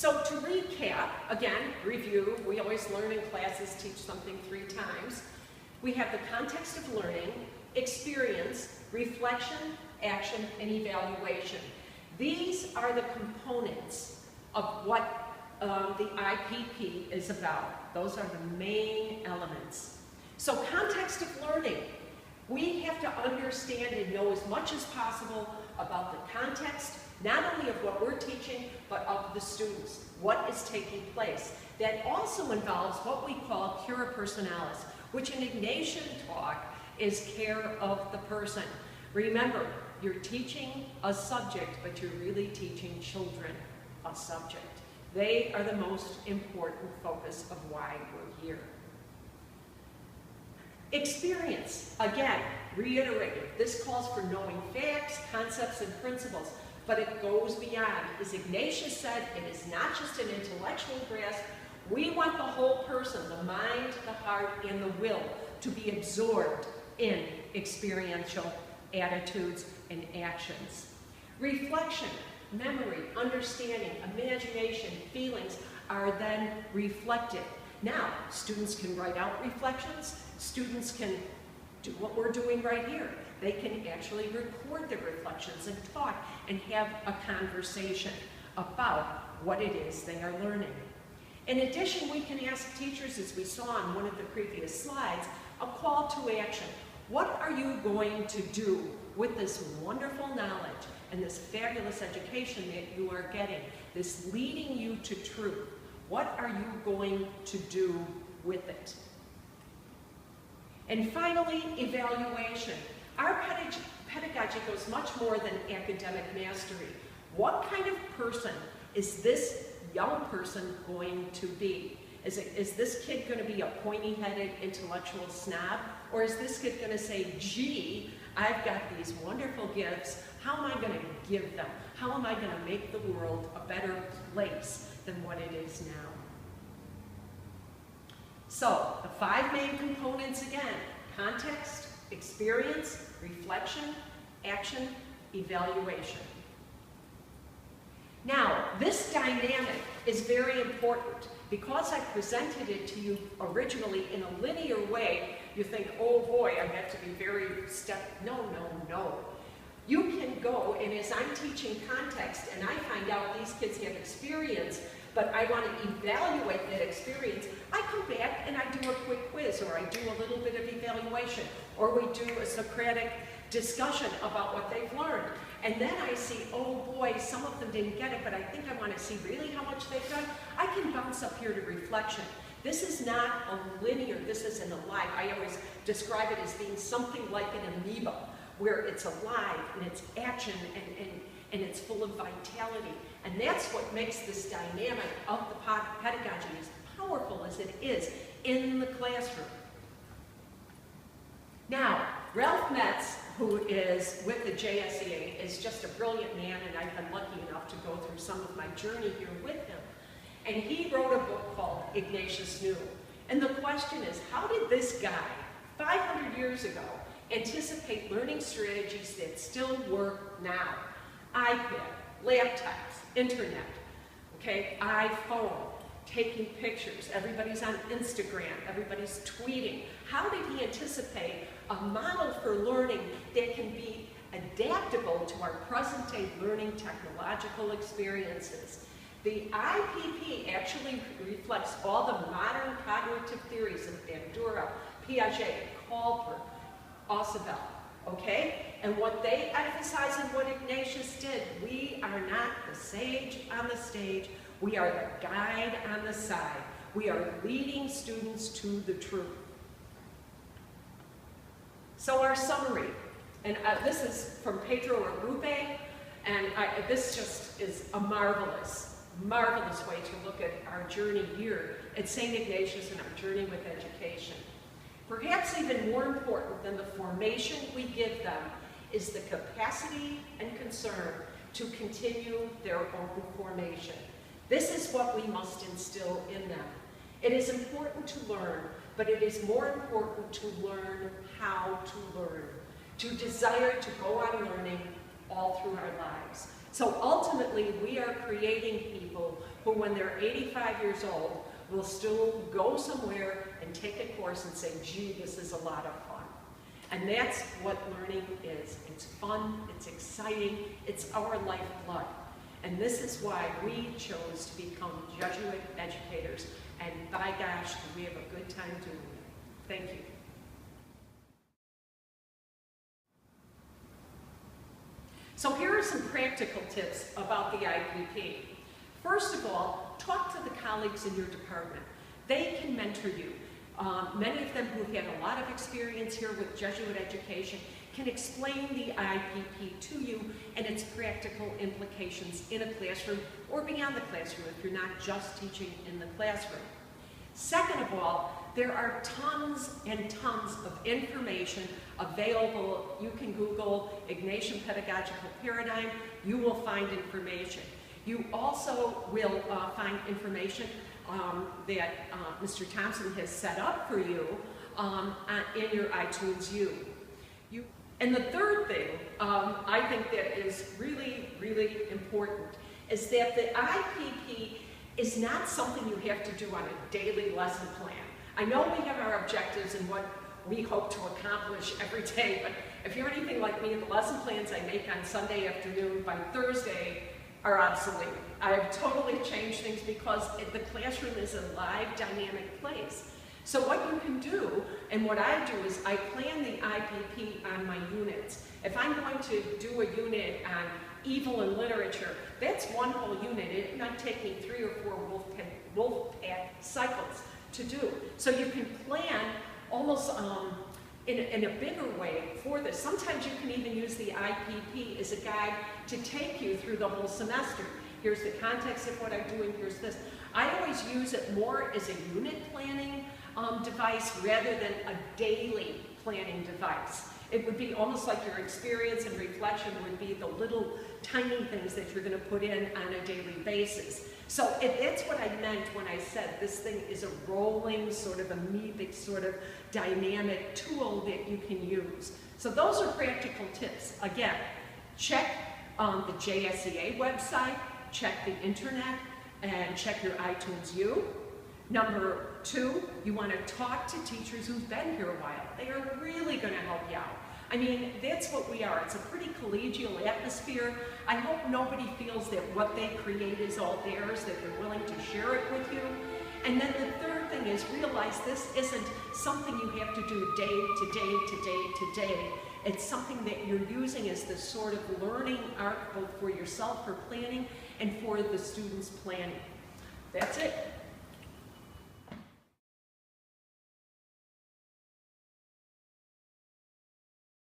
So to recap, again, review, we always learn in classes, teach something 3 times. We have the context of learning, experience, reflection, action, and evaluation. These are the components of what the IPP is about. Those are the main elements. So context of learning. We have to understand and know as much as possible about the context, not only of what we're teaching, but of the students, what is taking place. That also involves what we call cura personalis, which in Ignatian talk is care of the person. Remember, you're teaching a subject, but you're really teaching children a subject. They are the most important focus of why we're here. Experience, again, reiterated. This calls for knowing facts, concepts, and principles, but it goes beyond. As Ignatius said, it is not just an intellectual grasp. We want the whole person, the mind, the heart, and the will, to be absorbed in experiential attitudes and actions. Reflection, memory, understanding, imagination, feelings are then reflected. Now, students can write out reflections. Students can do what we're doing right here. They can actually record their reflections and talk and have a conversation about what it is they are learning. In addition, we can ask teachers, as we saw on one of the previous slides, a call to action. What are you going to do with this wonderful knowledge and this fabulous education that you are getting, this leading you to truth? What are you going to do with it? And finally, evaluation. Our pedagogy goes much more than academic mastery. What kind of person is this young person going to be? Is this kid going to be a pointy-headed intellectual snob? Or is this kid going to say, gee, I've got these wonderful gifts, how am I going to give them? How am I going to make the world a better place than what it is now? So, the 5 main components again: context, experience, reflection, action, evaluation. Now, this dynamic is very important. Because I presented it to you originally in a linear way, you think, oh boy, I have to be very No, no, no. You can go, and as I'm teaching context, and I find out these kids have experience, but I want to evaluate that experience, I come back and I do a quick quiz, or I do a little bit of evaluation, or we do a Socratic discussion about what they've learned. And then I see, oh boy, some of them didn't get it, but I think I want to see really how much they've done. I can bounce up here to reflection. This is not a linear, this isn't alive. I always describe it as being something like an amoeba, where it's alive and it's action and it's full of vitality. And that's what makes this dynamic of the pedagogy as powerful as it is in the classroom. Now, Ralph Metz, who is with the JSEA, is just a brilliant man, and I've been lucky enough to go through some of my journey here with him. And he wrote a book called Ignatius Knew. And the question is, how did this guy, 500 years ago, anticipate learning strategies that still work now? iPad, laptops, internet, okay, iPhone, taking pictures, everybody's on Instagram, everybody's tweeting. How did he anticipate a model for learning that can be adaptable to our present-day learning technological experiences? The IPP actually reflects all the modern cognitive theories of Bandura, Piaget, Kolper, Ausubel, okay? And what they emphasize and what Ignatius did, we are not the sage on the stage, we are the guide on the side. We are leading students to the truth. So our summary, and this is from Pedro Arrupe, and this just is a marvelous way to look at our journey here at St. Ignatius and our journey with education. Perhaps even more important than the formation we give them is the capacity and concern to continue their own formation. This is what we must instill in them. It is important to learn, but it is more important to learn how to learn, to desire to go on learning all through our lives. So ultimately, we are creating people who when they're 85 years old will still go somewhere and take a course and say, gee, this is a lot of fun. And that's what learning is. It's fun, it's exciting, it's our lifeblood. And this is why we chose to become Jesuit educators. And by gosh, we have a good time doing it. Thank you. So here are some practical tips about the IPP. First of all, talk to the colleagues in your department. They can mentor you. Many of them who've had a lot of experience here with Jesuit education can explain the IPP to you and its practical implications in a classroom or beyond the classroom if you're not just teaching in the classroom. Second of all, there are tons and tons of information available. You can Google Ignatian Pedagogical Paradigm. You will find information. You also will find information that Mr. Thompson has set up for you in your iTunes U. And the third thing I think that is really, really important is that the IPP is not something you have to do on a daily lesson plan. I know we have our objectives and what we hope to accomplish every day, but if you're anything like me, the lesson plans I make on Sunday afternoon by Thursday are obsolete. I have totally changed things because the classroom is a live, dynamic place. So what you can do, and what I do, is I plan the IPP on my units. If I'm going to do a unit on evil in literature, that's one whole unit. It might take me 3 or 4 Wolfpack cycles to do. So you can plan almost in a bigger way for this. Sometimes you can even use the IPP as a guide to take you through the whole semester. Here's the context of what I'm doing, here's this. I always use it more as a unit planning device rather than a daily planning device. It would be almost like your experience and reflection would be the little tiny things that you're going to put in on a daily basis. So that's what I meant when I said this thing is a rolling, sort of amoebic, sort of dynamic tool that you can use. So those are practical tips. Again, check the JSEA website, check the internet, and check your iTunes U. Number 2, you want to talk to teachers who've been here a while. They are really going to help you out. I mean, that's what we are. It's a pretty collegial atmosphere. I hope nobody feels that what they create is all theirs, that they're willing to share it with you. And then the third thing is realize this isn't something you have to do day to day to day to day. It's something that you're using as this sort of learning arc both for yourself for planning and for the students' planning. That's it.